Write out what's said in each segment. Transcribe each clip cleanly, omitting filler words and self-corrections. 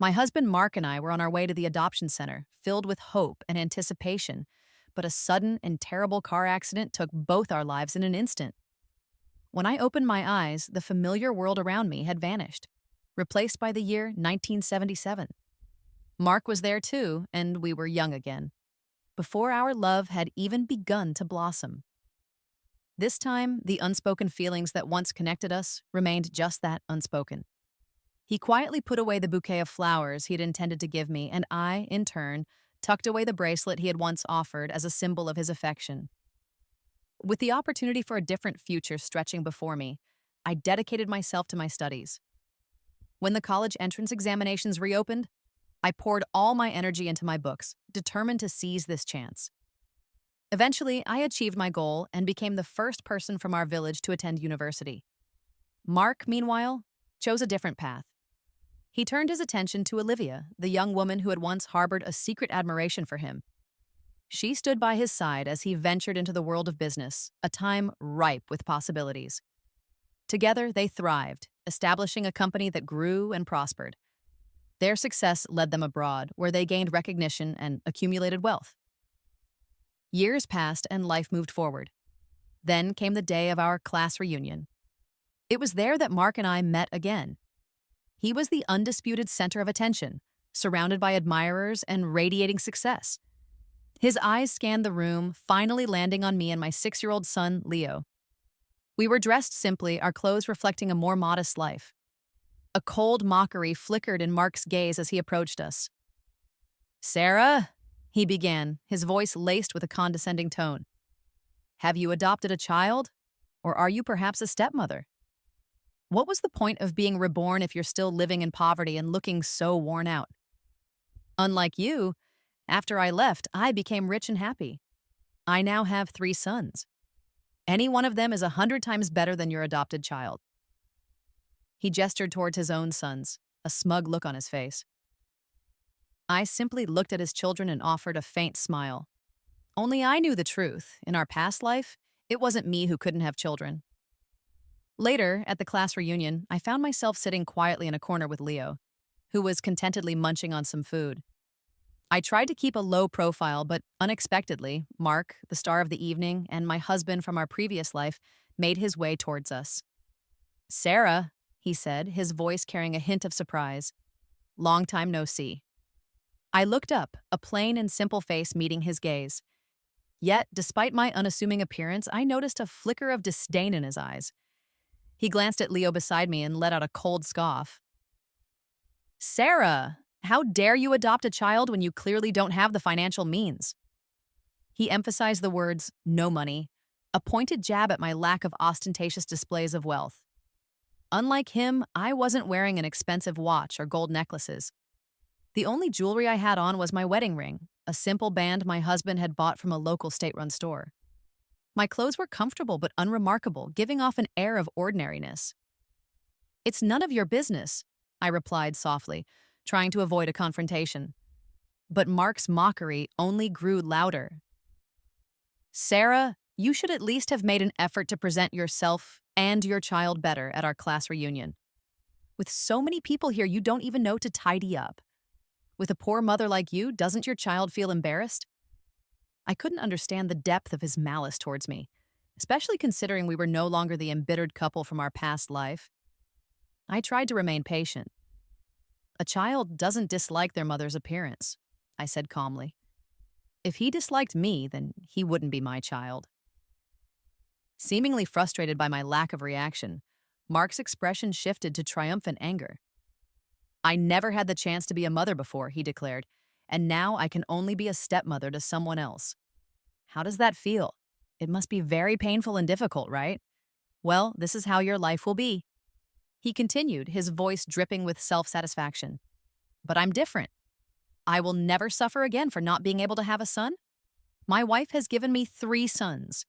My husband Mark and I were on our way to the adoption center, filled with hope and anticipation, but a sudden and terrible car accident took both our lives in an instant. When I opened my eyes, the familiar world around me had vanished, replaced by the year 1977. Mark was there too, and we were young again, before our love had even begun to blossom. This time, the unspoken feelings that once connected us remained just that, unspoken. He quietly put away the bouquet of flowers he had intended to give me, and I, in turn, tucked away the bracelet he had once offered as a symbol of his affection. With the opportunity for a different future stretching before me, I dedicated myself to my studies. When the college entrance examinations reopened, I poured all my energy into my books, determined to seize this chance. Eventually, I achieved my goal and became the first person from our village to attend university. Mark, meanwhile, chose a different path. He turned his attention to Olivia, the young woman who had once harbored a secret admiration for him. She stood by his side as he ventured into the world of business, a time ripe with possibilities. Together, they thrived, establishing a company that grew and prospered. Their success led them abroad, where they gained recognition and accumulated wealth. Years passed and life moved forward. Then came the day of our class reunion. It was there that Mark and I met again. He was the undisputed center of attention, surrounded by admirers and radiating success. His eyes scanned the room, finally landing on me and my 6-year-old son, Leo. We were dressed simply, our clothes reflecting a more modest life. A cold mockery flickered in Mark's gaze as he approached us. "Sarah," he began, his voice laced with a condescending tone. "Have you adopted a child? Or are you perhaps a stepmother? What was the point of being reborn if you're still living in poverty and looking so worn out? Unlike you, after I left, I became rich and happy. I now have 3 sons. Any one of them is 100 times better than your adopted child." He gestured towards his own sons, a smug look on his face. I simply looked at his children and offered a faint smile. Only I knew the truth. In our past life, it wasn't me who couldn't have children. Later, at the class reunion, I found myself sitting quietly in a corner with Leo, who was contentedly munching on some food. I tried to keep a low profile, but unexpectedly, Mark, the star of the evening, and my husband from our previous life made his way towards us. "Sarah," he said, his voice carrying a hint of surprise. "Long time no see." I looked up, a plain and simple face meeting his gaze. Yet, despite my unassuming appearance, I noticed a flicker of disdain in his eyes. He glanced at Leo beside me and let out a cold scoff. "Sarah, how dare you adopt a child when you clearly don't have the financial means?" He emphasized the words, "no money," a pointed jab at my lack of ostentatious displays of wealth. Unlike him, I wasn't wearing an expensive watch or gold necklaces. The only jewelry I had on was my wedding ring, a simple band my husband had bought from a local state-run store. My clothes were comfortable but unremarkable, giving off an air of ordinariness. "It's none of your business," I replied softly, trying to avoid a confrontation. But Mark's mockery only grew louder. "Sarah, you should at least have made an effort to present yourself and your child better at our class reunion. With so many people here, you don't even know to tidy up. With a poor mother like you, doesn't your child feel embarrassed?" I couldn't understand the depth of his malice towards me, especially considering we were no longer the embittered couple from our past life. I tried to remain patient. "A child doesn't dislike their mother's appearance," I said calmly. "If he disliked me, then he wouldn't be my child." Seemingly frustrated by my lack of reaction, Mark's expression shifted to triumphant anger. "I never had the chance to be a mother before," he declared, "and now I can only be a stepmother to someone else. How does that feel? It must be very painful and difficult, right? Well, this is how your life will be." He continued, his voice dripping with self-satisfaction. "But I'm different. I will never suffer again for not being able to have a son. My wife has given me 3 sons.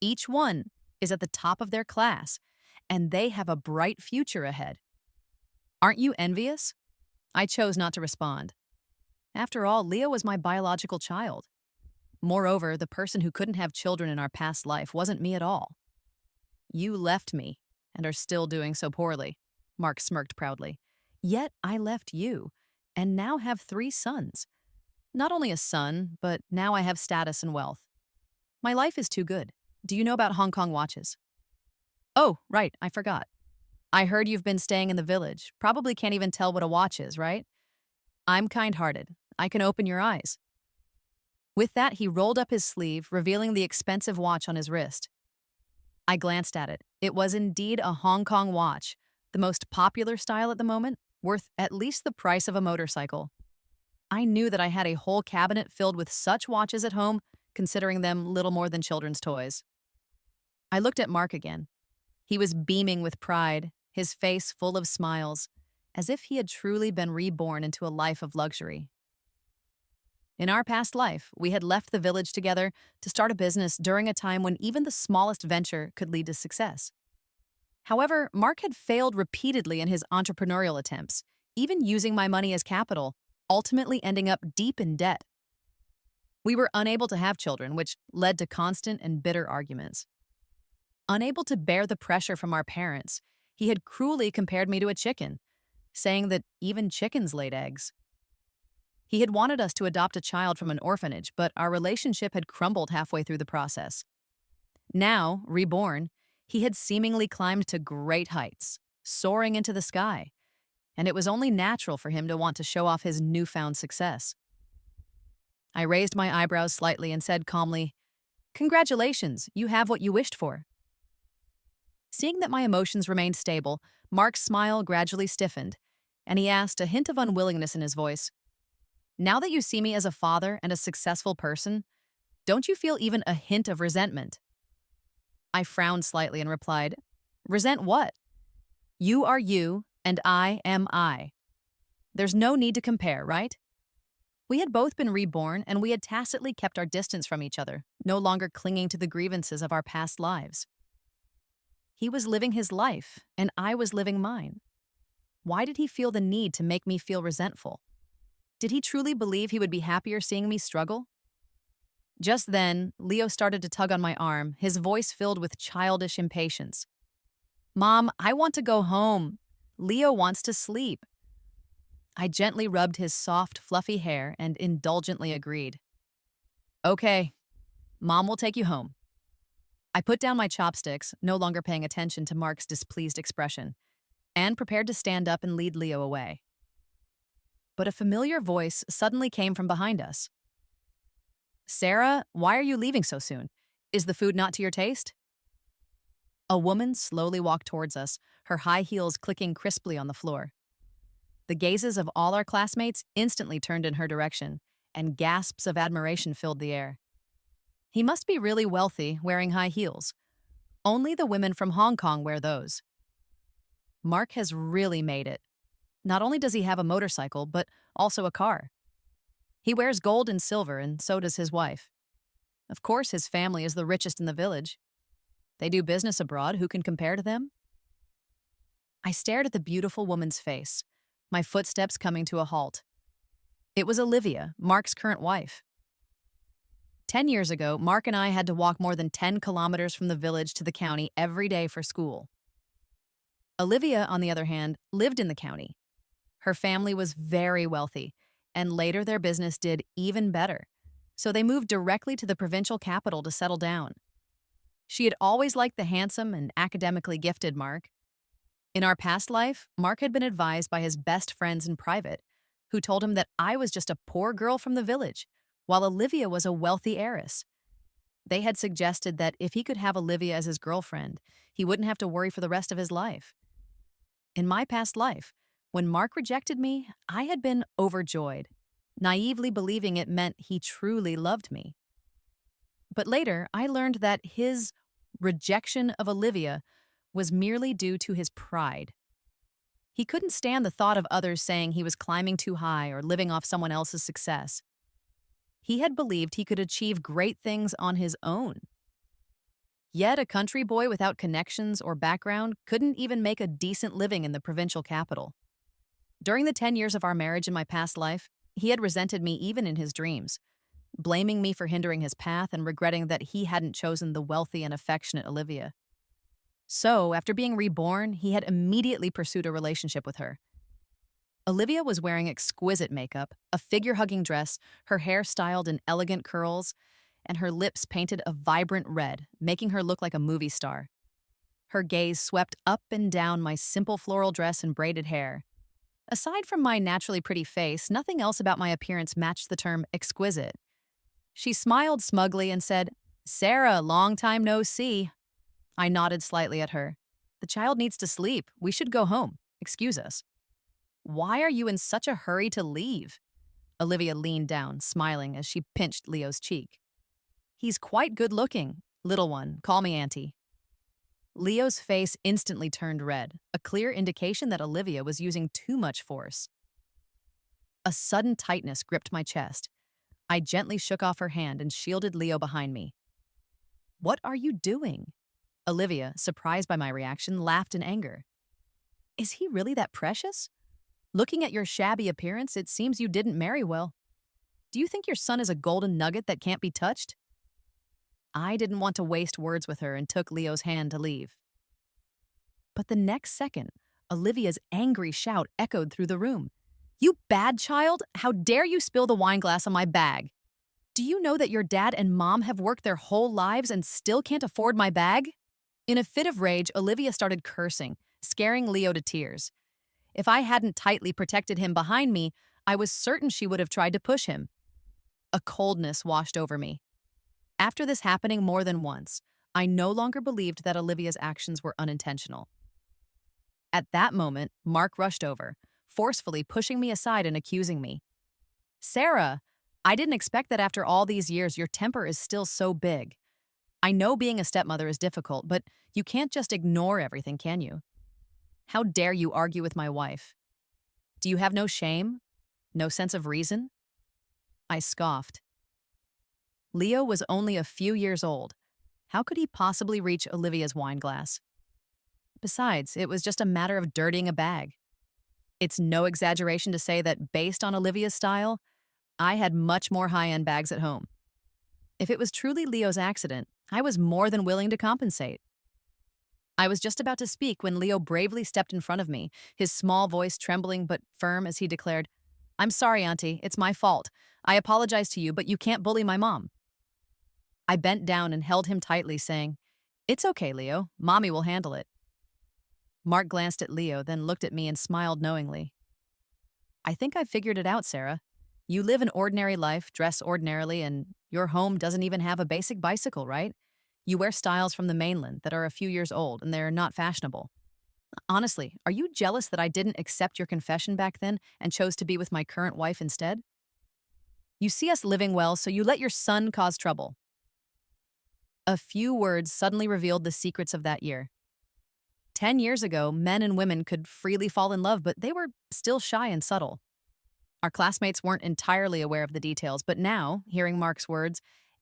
Each one is at the top of their class, and they have a bright future ahead. Aren't you envious?" I chose not to respond. After all, Leo was my biological child. Moreover, the person who couldn't have children in our past life wasn't me at all. "You left me, and are still doing so poorly," Mark smirked proudly. "Yet I left you, and now have 3 sons. Not only a son, but now I have status and wealth. My life is too good. Do you know about Hong Kong watches? Oh, right, I forgot. I heard you've been staying in the village. Probably can't even tell what a watch is, right? I'm kind-hearted. I can open your eyes. With that, he rolled up his sleeve, revealing the expensive watch on his wrist. I glanced at it. It was indeed a Hong Kong watch, the most popular style at the moment, worth at least the price of a motorcycle. I knew that I had a whole cabinet filled with such watches at home, considering them little more than children's toys. I looked at Mark again. He was beaming with pride, his face full of smiles, as if he had truly been reborn into a life of luxury. In our past life, we had left the village together to start a business during a time when even the smallest venture could lead to success. However, Mark had failed repeatedly in his entrepreneurial attempts, even using my money as capital, ultimately ending up deep in debt. We were unable to have children, which led to constant and bitter arguments. Unable to bear the pressure from our parents, he had cruelly compared me to a chicken, saying that even chickens laid eggs. He had wanted us to adopt a child from an orphanage, but our relationship had crumbled halfway through the process. Now, reborn, he had seemingly climbed to great heights, soaring into the sky, and it was only natural for him to want to show off his newfound success. I raised my eyebrows slightly and said calmly, "Congratulations, you have what you wished for." Seeing that my emotions remained stable, Mark's smile gradually stiffened, and he asked, a hint of unwillingness in his voice, "Now that you see me as a father and a successful person, don't you feel even a hint of resentment?" I frowned slightly and replied, "Resent what? You are you, and I am I. There's no need to compare, right?" We had both been reborn, and we had tacitly kept our distance from each other, no longer clinging to the grievances of our past lives. He was living his life, and I was living mine. Why did he feel the need to make me feel resentful? Did he truly believe he would be happier seeing me struggle? Just then, Leo started to tug on my arm, his voice filled with childish impatience. "Mom, I want to go home. Leo wants to sleep." I gently rubbed his soft, fluffy hair and indulgently agreed. "Okay, Mom will take you home." I put down my chopsticks, no longer paying attention to Mark's displeased expression, and prepared to stand up and lead Leo away. But a familiar voice suddenly came from behind us. "Sarah, why are you leaving so soon? Is the food not to your taste?" A woman slowly walked towards us, her high heels clicking crisply on the floor. The gazes of all our classmates instantly turned in her direction, and gasps of admiration filled the air. He must be really wealthy, wearing high heels. Only the women from Hong Kong wear those. Mark has really made it. Not only does he have a motorcycle, but also a car. He wears gold and silver, and so does his wife. Of course, his family is the richest in the village. They do business abroad. Who can compare to them? I stared at the beautiful woman's face, my footsteps coming to a halt. It was Olivia, Mark's current wife. 10 years ago, Mark and I had to walk more than 10 kilometers from the village to the county every day for school. Olivia, on the other hand, lived in the county. Her family was very wealthy, and later their business did even better, so they moved directly to the provincial capital to settle down. She had always liked the handsome and academically gifted Mark. In our past life, Mark had been advised by his best friends in private, who told him that I was just a poor girl from the village, while Olivia was a wealthy heiress. They had suggested that if he could have Olivia as his girlfriend, he wouldn't have to worry for the rest of his life. In my past life, when Mark rejected me, I had been overjoyed, naively believing it meant he truly loved me. But later, I learned that his rejection of Olivia was merely due to his pride. He couldn't stand the thought of others saying he was climbing too high or living off someone else's success. He had believed he could achieve great things on his own. Yet a country boy without connections or background couldn't even make a decent living in the provincial capital. During the 10 years of our marriage in my past life, he had resented me even in his dreams, blaming me for hindering his path and regretting that he hadn't chosen the wealthy and affectionate Olivia. So, after being reborn, he had immediately pursued a relationship with her. Olivia was wearing exquisite makeup, a figure-hugging dress, her hair styled in elegant curls, and her lips painted a vibrant red, making her look like a movie star. Her gaze swept up and down my simple floral dress and braided hair. Aside from my naturally pretty face, nothing else about my appearance matched the term exquisite. She smiled smugly and said, "Sarah, long time no see." I nodded slightly at her. "The child needs to sleep. We should go home. Excuse us." "Why are you in such a hurry to leave?" Olivia leaned down, smiling as she pinched Leo's cheek. "He's quite good looking. Little one, call me Auntie." Leo's face instantly turned red, a clear indication that Olivia was using too much force. A sudden tightness gripped my chest. I gently shook off her hand and shielded Leo behind me. "What are you doing?" Olivia, surprised by my reaction, laughed in anger. "Is he really that precious? Looking at your shabby appearance, it seems you didn't marry well. Do you think your son is a golden nugget that can't be touched?" I didn't want to waste words with her and took Leo's hand to leave. But the next second, Olivia's angry shout echoed through the room. "You bad child! How dare you spill the wine glass on my bag? Do you know that your dad and mom have worked their whole lives and still can't afford my bag?" In a fit of rage, Olivia started cursing, scaring Leo to tears. If I hadn't tightly protected him behind me, I was certain she would have tried to push him. A coldness washed over me. After this happening more than once, I no longer believed that Olivia's actions were unintentional. At that moment, Mark rushed over, forcefully pushing me aside and accusing me. "Sarah, I didn't expect that after all these years your temper is still so big. I know being a stepmother is difficult, but you can't just ignore everything, can you? How dare you argue with my wife? Do you have no shame? No sense of reason?" I scoffed. Leo was only a few years old. How could he possibly reach Olivia's wine glass? Besides, it was just a matter of dirtying a bag. It's no exaggeration to say that based on Olivia's style, I had much more high-end bags at home. If it was truly Leo's accident, I was more than willing to compensate. I was just about to speak when Leo bravely stepped in front of me, his small voice trembling but firm as he declared, "I'm sorry, Auntie, it's my fault. I apologize to you, but you can't bully my mom." I bent down and held him tightly, saying, "It's okay, Leo. Mommy will handle it." Mark glanced at Leo, then looked at me and smiled knowingly. "I think I've figured it out, Sarah. You live an ordinary life, dress ordinarily, and your home doesn't even have a basic bicycle, right? You wear styles from the mainland that are a few years old and they're not fashionable. Honestly, are you jealous that I didn't accept your confession back then and chose to be with my current wife instead? You see us living well, so you let your son cause trouble." A few words suddenly revealed the secrets of that year. 10 years ago, men and women could freely fall in love, but they were still shy and subtle. Our classmates weren't entirely aware of the details, but now, hearing Mark's words,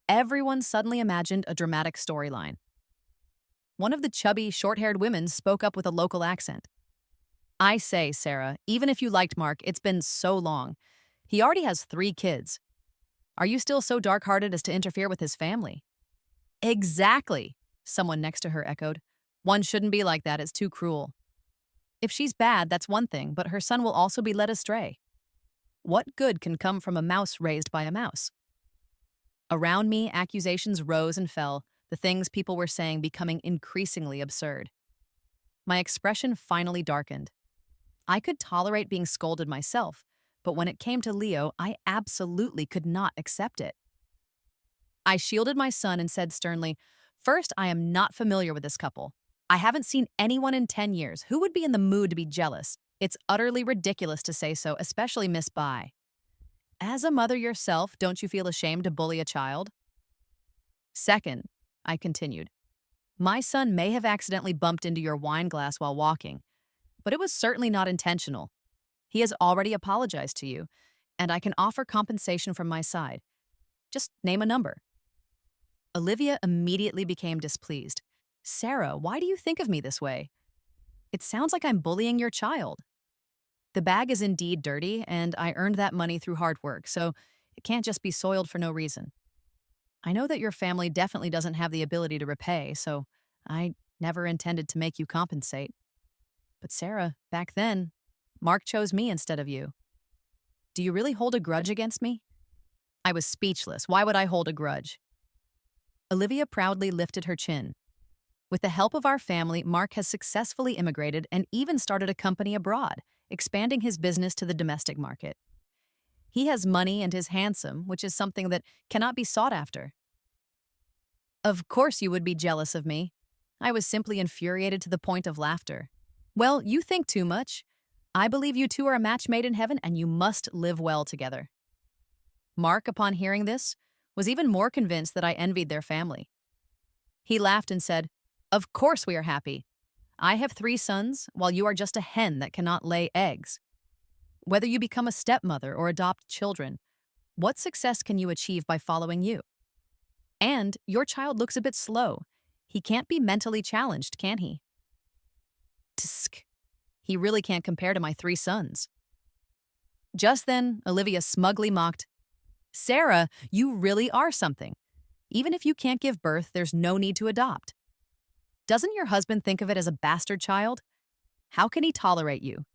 everyone suddenly imagined a dramatic storyline. One of the chubby, short-haired women spoke up with a local accent. "I say, Sarah, even if you liked Mark, it's been so long. He already has 3 kids. Are you still so dark-hearted as to interfere with his family?" "Exactly," someone next to her echoed. "One shouldn't be like that, it's too cruel. If she's bad, that's one thing, but her son will also be led astray. What good can come from a mouse raised by a mouse?" Around me, accusations rose and fell, the things people were saying becoming increasingly absurd. My expression finally darkened. I could tolerate being scolded myself, but when it came to Leo, I absolutely could not accept it. I shielded my son and said sternly, "First, I am not familiar with this couple. I haven't seen anyone in 10 years. Who would be in the mood to be jealous? It's utterly ridiculous to say so, especially Miss Bai. As a mother yourself, don't you feel ashamed to bully a child? Second," I continued, "my son may have accidentally bumped into your wine glass while walking, but it was certainly not intentional. He has already apologized to you, and I can offer compensation from my side. Just name a number." Olivia immediately became displeased. "Sarah, why do you think of me this way? It sounds like I'm bullying your child. The bag is indeed dirty, and I earned that money through hard work, so it can't just be soiled for no reason. I know that your family definitely doesn't have the ability to repay, so I never intended to make you compensate. But Sarah, back then, Mark chose me instead of you. Do you really hold a grudge against me? I was speechless. Why would I hold a grudge? Olivia proudly lifted her chin. With the help of our family, Mark has successfully immigrated and even started a company abroad, expanding his business to the domestic market. He has money and is handsome, which is something that cannot be sought after. Of course you would be jealous of me. I was simply infuriated to the point of laughter. Well, you think too much. I believe you two are a match made in heaven and you must live well together. Mark, upon hearing this, was even more convinced that I envied their family. He laughed and said, "Of course we are happy. I have 3 sons, while you are just a hen that cannot lay eggs. Whether you become a stepmother or adopt children, what success can you achieve by following you? And your child looks a bit slow. He can't be mentally challenged, can he?" Tsk. He really can't compare to my 3 sons. Just then, Olivia smugly mocked, "Sarah, you really are something. Even if you can't give birth, there's no need to adopt. Doesn't your husband think of it as a bastard child? How can he tolerate you?"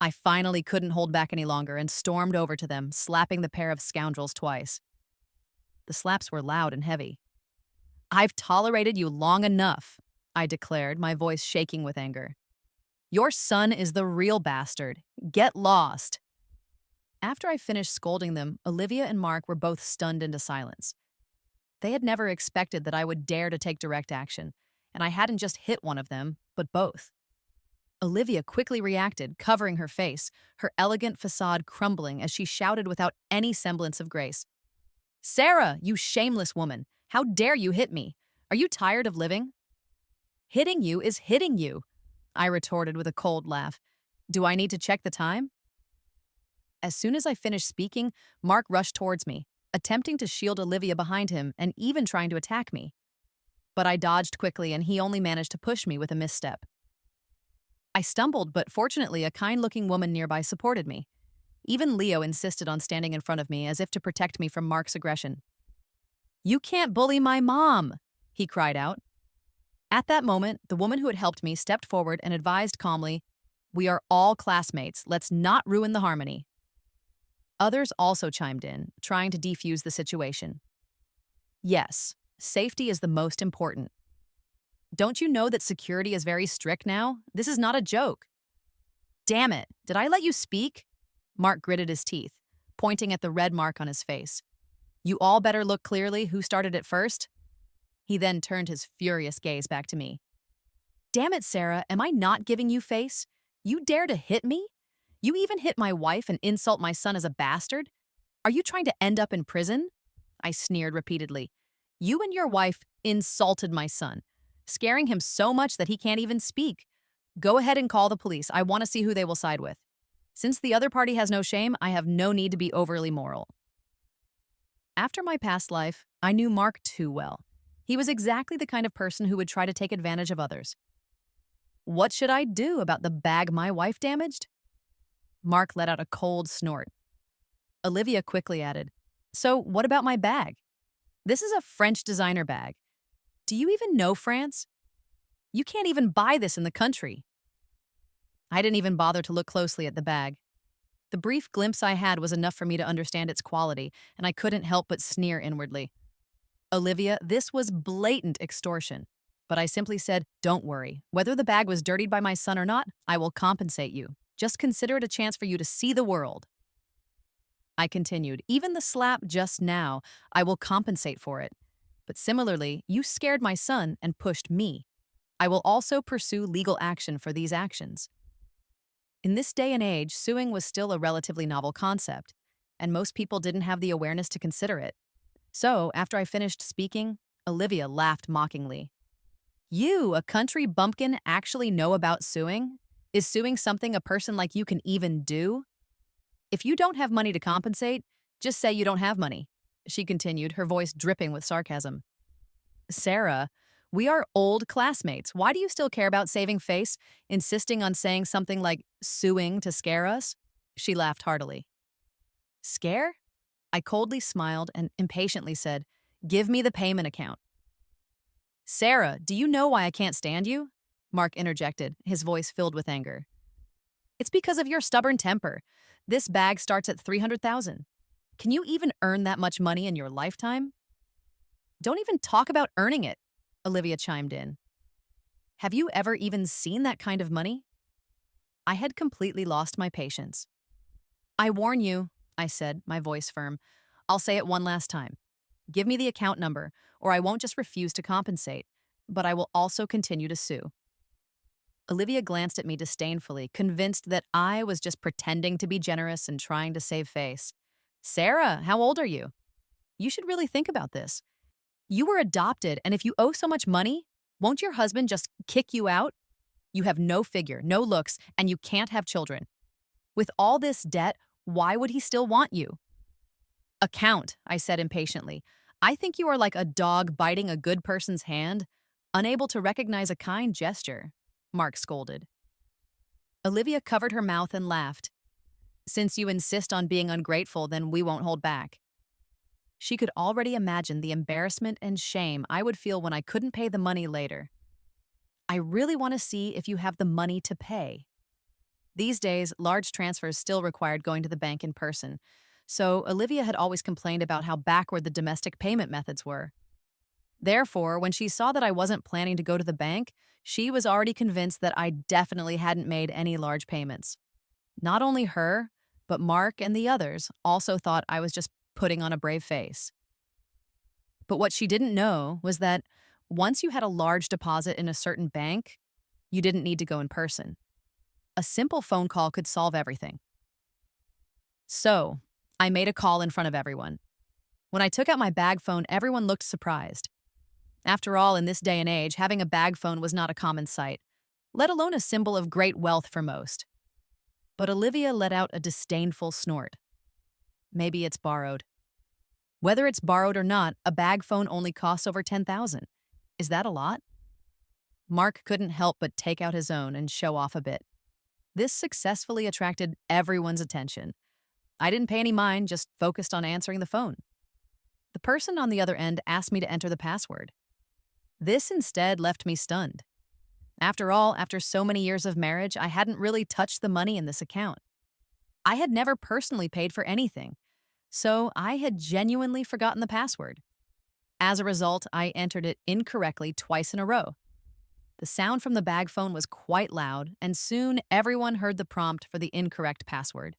I finally couldn't hold back any longer and stormed over to them, slapping the pair of scoundrels twice. The slaps were loud and heavy. "I've tolerated you long enough," I declared, my voice shaking with anger. "Your son is the real bastard. Get lost." After I finished scolding them, Olivia and Mark were both stunned into silence. They had never expected that I would dare to take direct action, and I hadn't just hit one of them, but both. Olivia quickly reacted, covering her face, her elegant facade crumbling as she shouted without any semblance of grace, "Sarah, you shameless woman! How dare you hit me? Are you tired of living?" "Hitting you is hitting you," I retorted with a cold laugh. "Do I need to check the time?" As soon as I finished speaking, Mark rushed towards me, attempting to shield Olivia behind him and even trying to attack me. But I dodged quickly and he only managed to push me with a misstep. I stumbled, but fortunately a kind-looking woman nearby supported me. Even Leo insisted on standing in front of me as if to protect me from Mark's aggression. "You can't bully my mom!" he cried out. At that moment, the woman who had helped me stepped forward and advised calmly, "We are all classmates. Let's not ruin the harmony." Others also chimed in, trying to defuse the situation. Yes, safety is the most important. Don't you know that security is very strict now? This is not a joke. Damn it, did I let you speak? Mark gritted his teeth, pointing at the red mark on his face. You all better look clearly who started it first. He then turned his furious gaze back to me. Damn it, Sarah, am I not giving you face? You dare to hit me? You even hit my wife and insult my son as a bastard? Are you trying to end up in prison? I sneered repeatedly. You and your wife insulted my son, scaring him so much that he can't even speak. Go ahead and call the police. I want to see who they will side with. Since the other party has no shame, I have no need to be overly moral. After my past life, I knew Mark too well. He was exactly the kind of person who would try to take advantage of others. What should I do about the bag my wife damaged? Mark let out a cold snort. Olivia quickly added, So what about my bag? This is a French designer bag. Do you even know France? You can't even buy this in the country. I didn't even bother to look closely at the bag. The brief glimpse I had was enough for me to understand its quality, and I couldn't help but sneer inwardly. Olivia, this was blatant extortion. But I simply said, don't worry. Whether the bag was dirtied by my son or not, I will compensate you. Just consider it a chance for you to see the world. I continued, even the slap just now, I will compensate for it. But similarly, you scared my son and pushed me. I will also pursue legal action for these actions. In this day and age, suing was still a relatively novel concept, and most people didn't have the awareness to consider it. So, after I finished speaking, Olivia laughed mockingly. You, a country bumpkin, actually know about suing? Is suing something a person like you can even do? If you don't have money to compensate, just say you don't have money, she continued, her voice dripping with sarcasm. Sarah, we are old classmates. Why do you still care about saving face, insisting on saying something like suing to scare us? She laughed heartily. Scare? I coldly smiled and impatiently said, Give me the payment account. Sarah, do you know why I can't stand you? Mark interjected, his voice filled with anger. It's because of your stubborn temper. This bag starts at 300,000. Can you even earn that much money in your lifetime? Don't even talk about earning it, Olivia chimed in. Have you ever even seen that kind of money? I had completely lost my patience. I warn you, I said, my voice firm. I'll say it one last time. Give me the account number, or I won't just refuse to compensate, but I will also continue to sue. Olivia glanced at me disdainfully, convinced that I was just pretending to be generous and trying to save face. Sarah, how old are you? You should really think about this. You were adopted, and if you owe so much money, won't your husband just kick you out? You have no figure, no looks, and you can't have children. With all this debt, why would he still want you? Account, I said impatiently. I think you are like a dog biting a good person's hand, unable to recognize a kind gesture, Mark scolded. Olivia covered her mouth and laughed. Since you insist on being ungrateful, then we won't hold back. She could already imagine the embarrassment and shame I would feel when I couldn't pay the money later. I really want to see if you have the money to pay. These days, large transfers still required going to the bank in person, so Olivia had always complained about how backward the domestic payment methods were. Therefore, when she saw that I wasn't planning to go to the bank, she was already convinced that I definitely hadn't made any large payments. Not only her, but Mark and the others also thought I was just putting on a brave face. But what she didn't know was that once you had a large deposit in a certain bank, you didn't need to go in person. A simple phone call could solve everything. So, I made a call in front of everyone. When I took out my bag phone, everyone looked surprised. After all, in this day and age, having a bag phone was not a common sight, let alone a symbol of great wealth for most. But Olivia let out a disdainful snort. Maybe it's borrowed. Whether it's borrowed or not, a bag phone only costs over 10,000. Is that a lot? Mark couldn't help but take out his own and show off a bit. This successfully attracted everyone's attention. I didn't pay any mind, just focused on answering the phone. The person on the other end asked me to enter the password. This instead left me stunned. After all, after so many years of marriage, I hadn't really touched the money in this account. I had never personally paid for anything, so I had genuinely forgotten the password. As a result, I entered it incorrectly twice in a row. The sound from the bag phone was quite loud, and soon everyone heard the prompt for the incorrect password.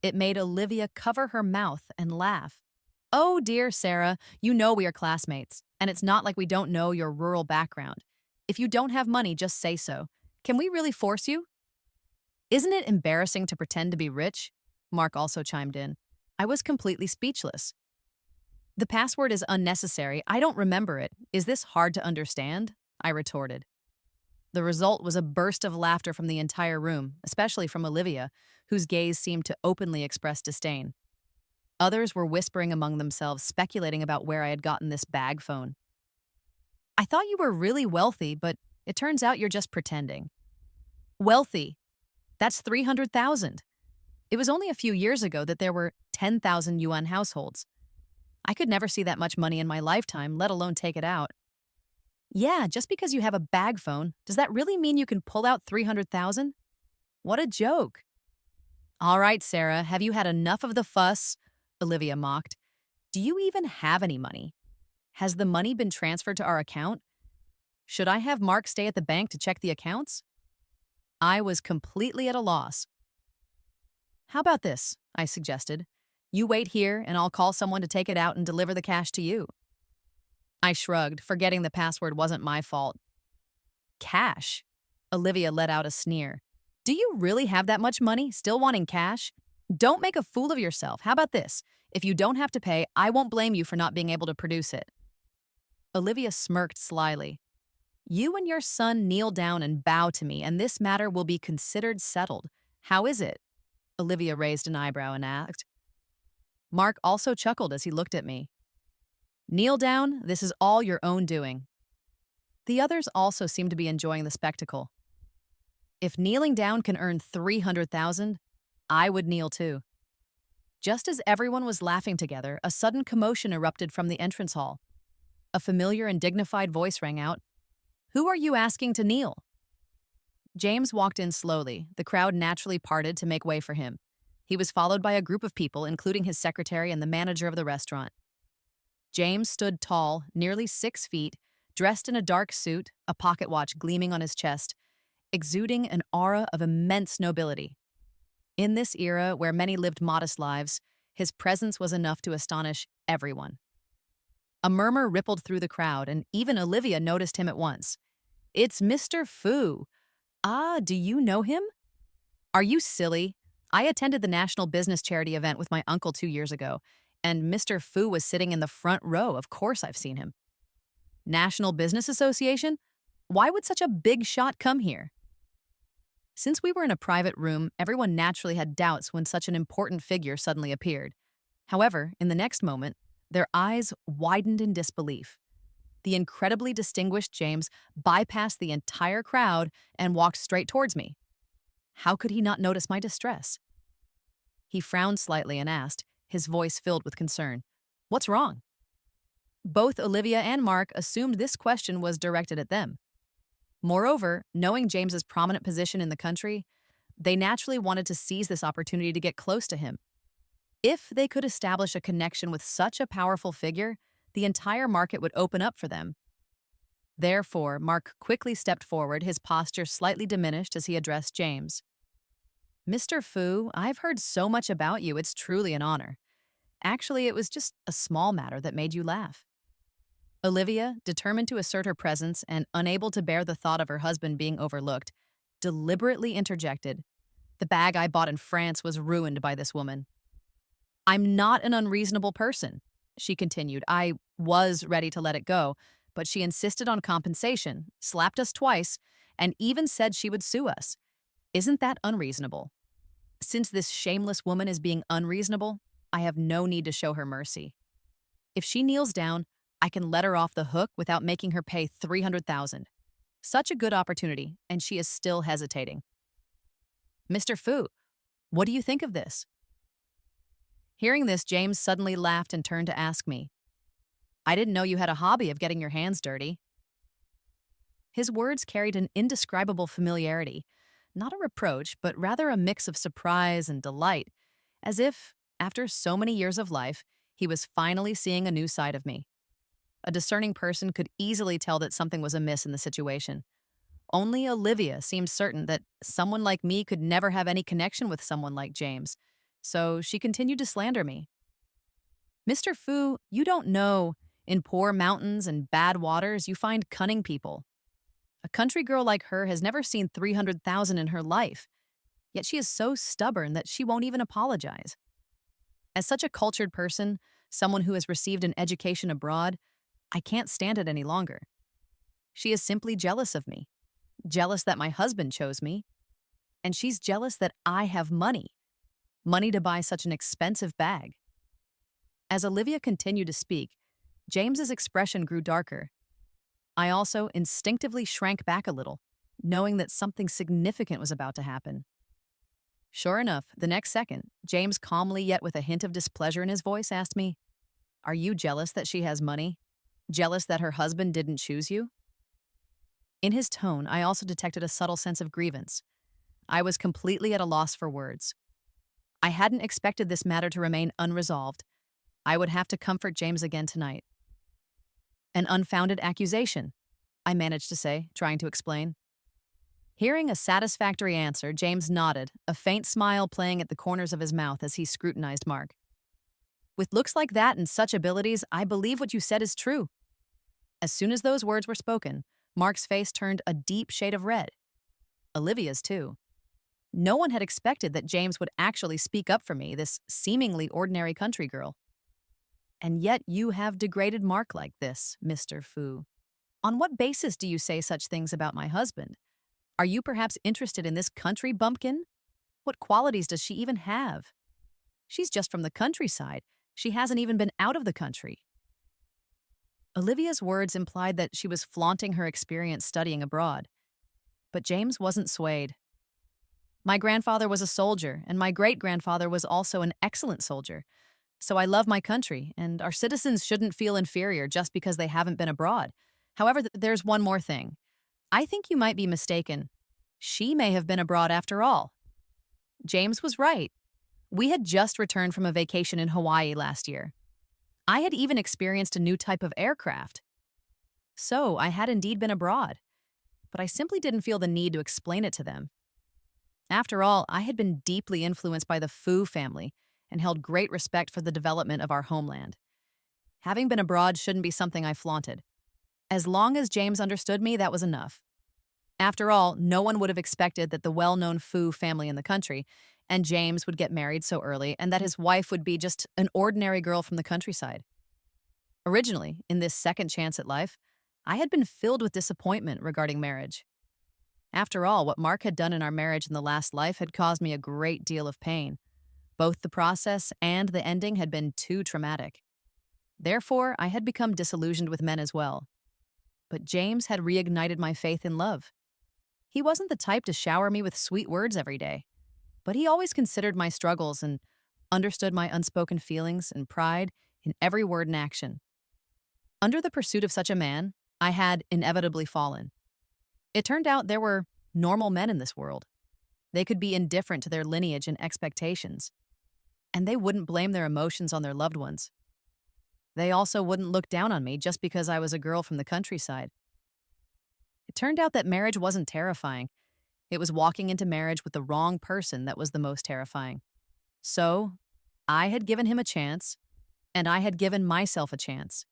It made Olivia cover her mouth and laugh. Oh, dear Sarah, you know we are classmates, and it's not like we don't know your rural background. If you don't have money, just say so. Can we really force you? Isn't it embarrassing to pretend to be rich? Mark also chimed in. I was completely speechless. The password is unnecessary. I don't remember it. Is this hard to understand? I retorted. The result was a burst of laughter from the entire room, especially from Olivia, whose gaze seemed to openly express disdain. Others were whispering among themselves, speculating about where I had gotten this bag phone. I thought you were really wealthy, but it turns out you're just pretending. Wealthy? That's 300,000. It was only a few years ago that there were 10,000 yuan households. I could never see that much money in my lifetime, let alone take it out. Yeah, just because you have a bag phone, does that really mean you can pull out 300,000? What a joke. All right, Sarah, have you had enough of the fuss? Olivia mocked. Do you even have any money? Has the money been transferred to our account? Should I have Mark stay at the bank to check the accounts? I was completely at a loss. How about this? I suggested. You wait here and I'll call someone to take it out and deliver the cash to you. I shrugged, forgetting the password wasn't my fault. Cash? Olivia let out a sneer. Do you really have that much money, still wanting cash? Don't make a fool of yourself. How about this? If you don't have to pay, I won't blame you for not being able to produce it. Olivia smirked slyly. You and your son kneel down and bow to me, and this matter will be considered settled. How is it? Olivia raised an eyebrow and asked. Mark also chuckled as he looked at me. Kneel down, this is all your own doing. The others also seemed to be enjoying the spectacle. If kneeling down can earn 300,000, I would kneel too. Just as everyone was laughing together, a sudden commotion erupted from the entrance hall. A familiar and dignified voice rang out. Who are you asking to kneel? James walked in slowly. The crowd naturally parted to make way for him. He was followed by a group of people, including his secretary and the manager of the restaurant. James stood tall, nearly 6 feet, dressed in a dark suit, a pocket watch gleaming on his chest, exuding an aura of immense nobility. In this era, where many lived modest lives, his presence was enough to astonish everyone. A murmur rippled through the crowd, and even Olivia noticed him at once. "It's Mr. Fu. Ah, do you know him?" "Are you silly? I attended the National Business Charity event with my uncle 2 years ago, and Mr. Fu was sitting in the front row. Of course I've seen him." "National Business Association? Why would such a big shot come here?" Since we were in a private room, everyone naturally had doubts when such an important figure suddenly appeared. However, in the next moment, their eyes widened in disbelief. The incredibly distinguished James bypassed the entire crowd and walked straight towards me. How could he not notice my distress? He frowned slightly and asked, his voice filled with concern, "What's wrong?" Both Olivia and Mark assumed this question was directed at them. Moreover, knowing James's prominent position in the country, they naturally wanted to seize this opportunity to get close to him. If they could establish a connection with such a powerful figure, the entire market would open up for them. Therefore, Mark quickly stepped forward, his posture slightly diminished as he addressed James. "Mr. Fu, I've heard so much about you, it's truly an honor. Actually, it was just a small matter that made you laugh." Olivia, determined to assert her presence and unable to bear the thought of her husband being overlooked, deliberately interjected. "The bag I bought in France was ruined by this woman." "I'm not an unreasonable person," she continued. "I was ready to let it go, but she insisted on compensation, slapped us twice, and even said she would sue us. Isn't that unreasonable? Since this shameless woman is being unreasonable, I have no need to show her mercy. If she kneels down, I can let her off the hook without making her pay $300,000. Such a good opportunity, and she is still hesitating." "Mr. Fu, what do you think of this?" Hearing this, James suddenly laughed and turned to ask me, "I didn't know you had a hobby of getting your hands dirty." His words carried an indescribable familiarity, not a reproach, but rather a mix of surprise and delight, as if, after so many years of life, he was finally seeing a new side of me. A discerning person could easily tell that something was amiss in the situation. Only Olivia seemed certain that someone like me could never have any connection with someone like James, so she continued to slander me. "Mr. Fu, you don't know. In poor mountains and bad waters, you find cunning people. A country girl like her has never seen 300,000 in her life, yet she is so stubborn that she won't even apologize. As such a cultured person, someone who has received an education abroad, I can't stand it any longer. She is simply jealous of me, jealous that my husband chose me, and she's jealous that I have money to buy such an expensive bag." As Olivia continued to speak, James's expression grew darker. I also instinctively shrank back a little, knowing that something significant was about to happen. Sure enough, the next second, James calmly yet with a hint of displeasure in his voice asked me, "Are you jealous that she has money? Jealous that her husband didn't choose you?" In his tone, I also detected a subtle sense of grievance. I was completely at a loss for words. I hadn't expected this matter to remain unresolved. I would have to comfort James again tonight. "An unfounded accusation," I managed to say, trying to explain. Hearing a satisfactory answer, James nodded, a faint smile playing at the corners of his mouth as he scrutinized Mark. "With looks like that and such abilities, I believe what you said is true." As soon as those words were spoken, Mark's face turned a deep shade of red. Olivia's too. No one had expected that James would actually speak up for me, this seemingly ordinary country girl. "And yet you have degraded Mark like this, Mr. Fu. On what basis do you say such things about my husband? Are you perhaps interested in this country bumpkin? What qualities does she even have? She's just from the countryside. She hasn't even been out of the country." Olivia's words implied that she was flaunting her experience studying abroad. But James wasn't swayed. "My grandfather was a soldier, and my great-grandfather was also an excellent soldier. So I love my country, and our citizens shouldn't feel inferior just because they haven't been abroad. However, there's one more thing. I think you might be mistaken. She may have been abroad after all. James was right. We had just returned from a vacation in Hawaii last year. I had even experienced a new type of aircraft. So I had indeed been abroad, but I simply didn't feel the need to explain it to them. After all, I had been deeply influenced by the Fu family and held great respect for the development of our homeland. Having been abroad shouldn't be something I flaunted. As long as James understood me, that was enough. After all, no one would have expected that the well-known Fu family in the country and James would get married so early and that his wife would be just an ordinary girl from the countryside. Originally, in this second chance at life, I had been filled with disappointment regarding marriage. After all, what Mark had done in our marriage in the last life had caused me a great deal of pain. Both the process and the ending had been too traumatic. Therefore, I had become disillusioned with men as well. But James had reignited my faith in love. He wasn't the type to shower me with sweet words every day, but he always considered my struggles and understood my unspoken feelings and pride in every word and action. Under the pursuit of such a man, I had inevitably fallen. It turned out there were normal men in this world. They could be indifferent to their lineage and expectations, and they wouldn't blame their emotions on their loved ones. They also wouldn't look down on me just because I was a girl from the countryside. It turned out that marriage wasn't terrifying. It was walking into marriage with the wrong person that was the most terrifying. So, I had given him a chance, and I had given myself a chance.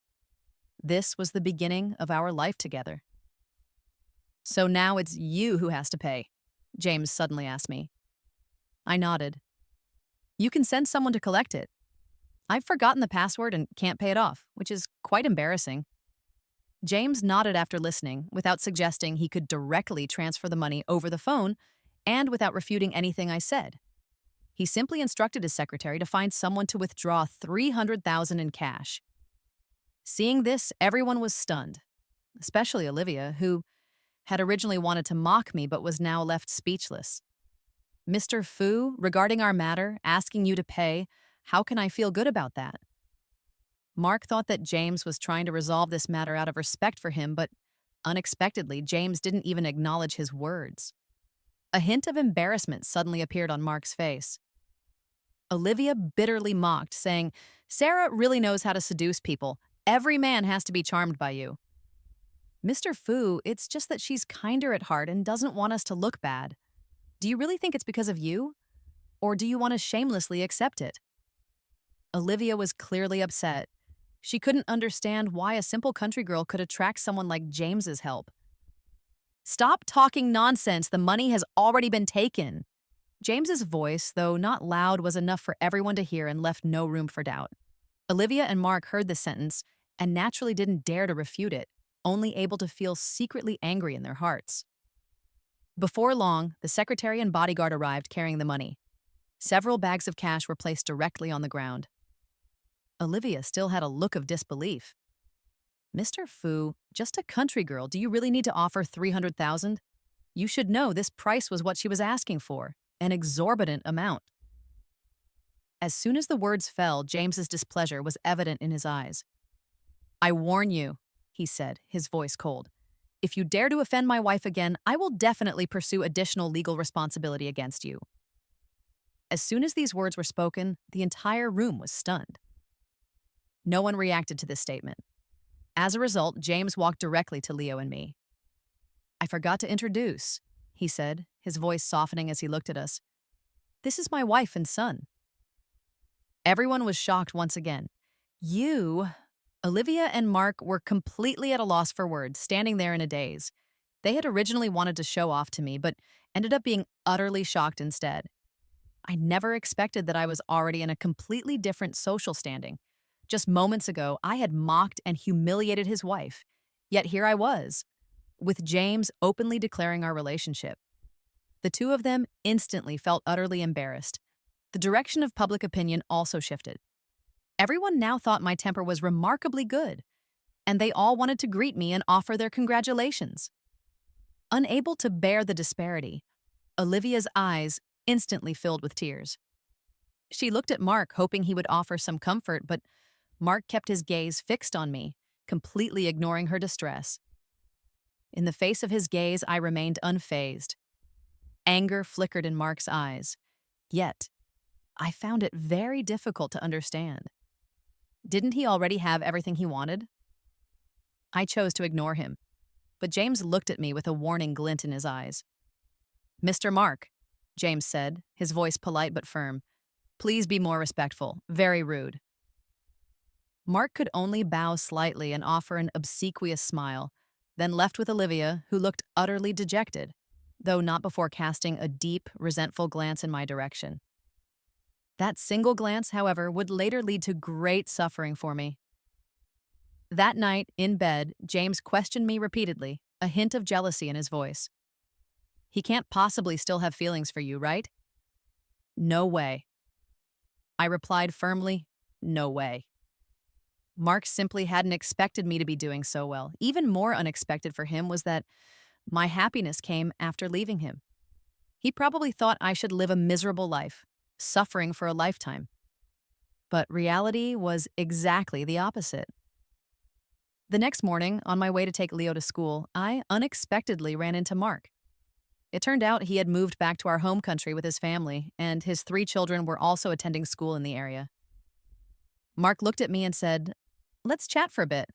This was the beginning of our life together. "So now it's you who has to pay," James suddenly asked me. I nodded. "You can send someone to collect it. I've forgotten the password and can't pay it off, which is quite embarrassing." James nodded after listening, without suggesting he could directly transfer the money over the phone and without refuting anything I said. He simply instructed his secretary to find someone to withdraw $300,000 in cash. Seeing this, everyone was stunned, especially Olivia, who had originally wanted to mock me but was now left speechless. "Mr. Fu, regarding our matter, asking you to pay, how can I feel good about that?" Mark thought that James was trying to resolve this matter out of respect for him, but unexpectedly, James didn't even acknowledge his words. A hint of embarrassment suddenly appeared on Mark's face. Olivia bitterly mocked, saying, "Sarah really knows how to seduce people. Every man has to be charmed by you." "Mr. Fu, it's just that she's kinder at heart and doesn't want us to look bad. Do you really think it's because of you? Or do you want to shamelessly accept it?" Olivia was clearly upset. She couldn't understand why a simple country girl could attract someone like James's help. "Stop talking nonsense. The money has already been taken." James's voice, though not loud, was enough for everyone to hear and left no room for doubt. Olivia and Mark heard this sentence and naturally didn't dare to refute it, only able to feel secretly angry in their hearts. Before long, the secretary and bodyguard arrived carrying the money. Several bags of cash were placed directly on the ground. Olivia still had a look of disbelief. "Mr. Fu, just a country girl, do you really need to offer $300,000? You should know this price was what she was asking for, an exorbitant amount." As soon as the words fell, James's displeasure was evident in his eyes. "I warn you," he said, his voice cold. "If you dare to offend my wife again, I will definitely pursue additional legal responsibility against you." As soon as these words were spoken, the entire room was stunned. No one reacted to this statement. As a result, James walked directly to Leo and me. "I forgot to introduce," he said, his voice softening as he looked at us. "This is my wife and son." Everyone was shocked once again. "You?" Olivia and Mark were completely at a loss for words, standing there in a daze. They had originally wanted to show off to me, but ended up being utterly shocked instead. I never expected that I was already in a completely different social standing. Just moments ago, I had mocked and humiliated his wife. Yet here I was, with James openly declaring our relationship. The two of them instantly felt utterly embarrassed. The direction of public opinion also shifted. Everyone now thought my temper was remarkably good, and they all wanted to greet me and offer their congratulations. Unable to bear the disparity, Olivia's eyes instantly filled with tears. She looked at Mark, hoping he would offer some comfort, but Mark kept his gaze fixed on me, completely ignoring her distress. In the face of his gaze, I remained unfazed. Anger flickered in Mark's eyes. Yet, I found it very difficult to understand. Didn't he already have everything he wanted? I chose to ignore him, but James looked at me with a warning glint in his eyes. "Mr. Mark," James said, his voice polite but firm, "please be more respectful. Very rude." Mark could only bow slightly and offer an obsequious smile, then left with Olivia, who looked utterly dejected, though not before casting a deep, resentful glance in my direction. That single glance, however, would later lead to great suffering for me. That night, in bed, James questioned me repeatedly, a hint of jealousy in his voice. "He can't possibly still have feelings for you, right?" "No way." I replied firmly, "No way." Mark simply hadn't expected me to be doing so well. Even more unexpected for him was that my happiness came after leaving him. He probably thought I should live a miserable life, suffering for a lifetime. But reality was exactly the opposite. The next morning, on my way to take Leo to school, I unexpectedly ran into Mark. It turned out he had moved back to our home country with his family, and his 3 children were also attending school in the area. Mark looked at me and said, "Let's chat for a bit."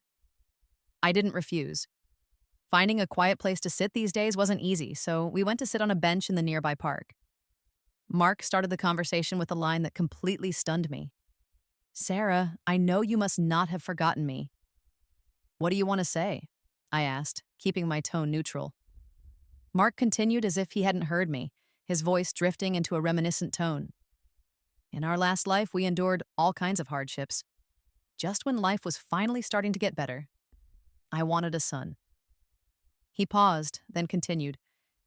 I didn't refuse. Finding a quiet place to sit these days wasn't easy, so we went to sit on a bench in the nearby park. Mark started the conversation with a line that completely stunned me. "Sarah, I know you must not have forgotten me." "What do you want to say?" I asked, keeping my tone neutral. Mark continued as if he hadn't heard me, his voice drifting into a reminiscent tone. "In our last life, we endured all kinds of hardships. Just when life was finally starting to get better, I wanted a son." He paused, then continued,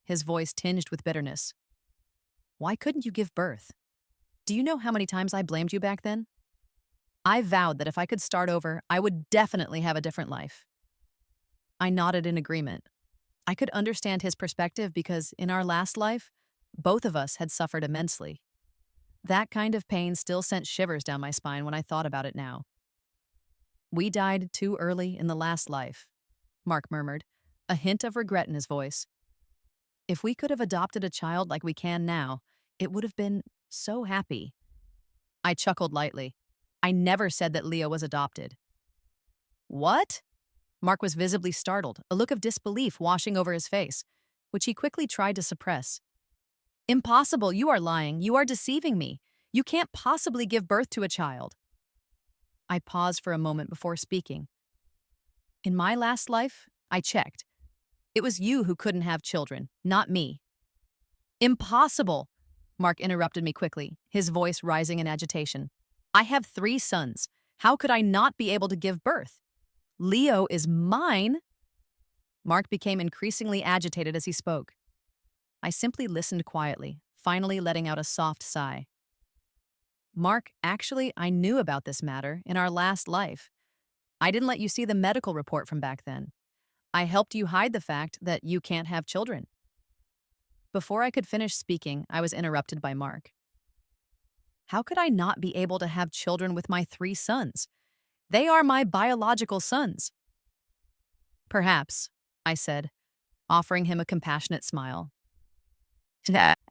his voice tinged with bitterness. "Why couldn't you give birth? Do you know how many times I blamed you back then? I vowed that if I could start over, I would definitely have a different life." I nodded in agreement. I could understand his perspective because in our last life, both of us had suffered immensely. That kind of pain still sent shivers down my spine when I thought about it now. "We died too early in the last life," Mark murmured, a hint of regret in his voice. "If we could have adopted a child like we can now, it would have been so happy." I chuckled lightly. I never said that Leo was adopted. "What?" Mark was visibly startled, a look of disbelief washing over his face, which he quickly tried to suppress. "Impossible, you are lying, you are deceiving me. You can't possibly give birth to a child." I paused for a moment before speaking. "In my last life, I checked. It was you who couldn't have children, not me." "Impossible!" Mark interrupted me quickly, his voice rising in agitation. "I have 3 sons. How could I not be able to give birth? Leo is mine." Mark became increasingly agitated as he spoke. I simply listened quietly, finally letting out a soft sigh. "Mark, actually, I knew about this matter in our last life. I didn't let you see the medical report from back then. I helped you hide the fact that you can't have children." Before I could finish speaking, I was interrupted by Mark. "How could I not be able to have children with my 3 sons? They are my biological sons." "Perhaps," I said, offering him a compassionate smile.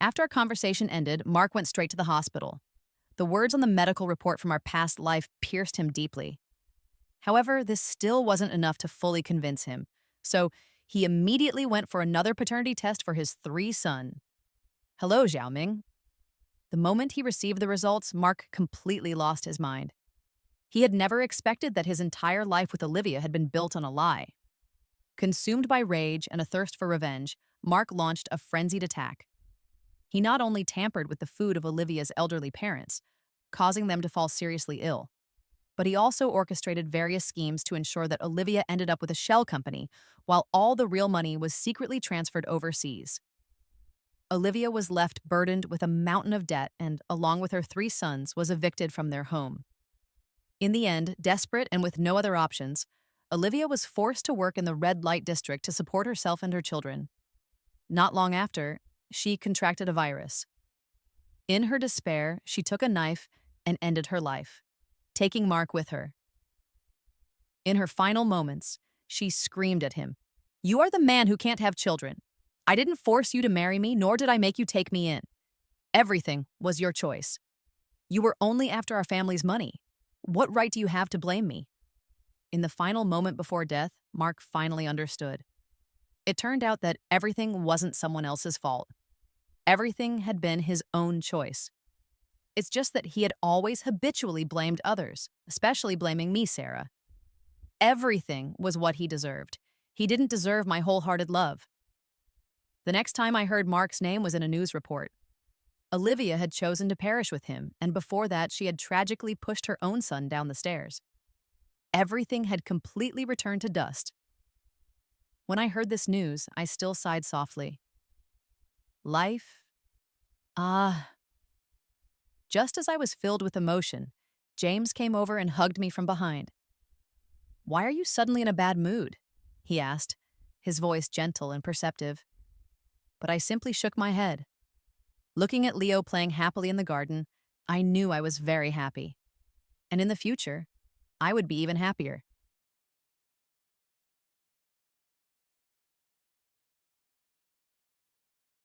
After our conversation ended, Mark went straight to the hospital. The words on the medical report from our past life pierced him deeply. However, this still wasn't enough to fully convince him, so he immediately went for another paternity test for his 3 sons. "Hello, Xiaoming." The moment he received the results, Mark completely lost his mind. He had never expected that his entire life with Olivia had been built on a lie. Consumed by rage and a thirst for revenge, Mark launched a frenzied attack. He not only tampered with the food of Olivia's elderly parents, causing them to fall seriously ill, but he also orchestrated various schemes to ensure that Olivia ended up with a shell company, while all the real money was secretly transferred overseas. Olivia was left burdened with a mountain of debt and, along with her 3 sons, was evicted from their home. In the end, desperate and with no other options, Olivia was forced to work in the red light district to support herself and her children. Not long after, she contracted a virus. In her despair, she took a knife and ended her life, taking Mark with her. In her final moments, she screamed at him, "You are the man who can't have children. I didn't force you to marry me, nor did I make you take me in. Everything was your choice. You were only after our family's money. What right do you have to blame me?" In the final moment before death, Mark finally understood. It turned out that everything wasn't someone else's fault. Everything had been his own choice. It's just that he had always habitually blamed others, especially blaming me, Sarah. Everything was what he deserved. He didn't deserve my wholehearted love. The next time I heard Mark's name was in a news report. Olivia had chosen to perish with him, and before that, she had tragically pushed her own son down the stairs. Everything had completely returned to dust. When I heard this news, I still sighed softly. Life? Ah. Just as I was filled with emotion, James came over and hugged me from behind. "Why are you suddenly in a bad mood?" he asked, his voice gentle and perceptive. But I simply shook my head. Looking at Leo playing happily in the garden, I knew I was very happy. And in the future, I would be even happier.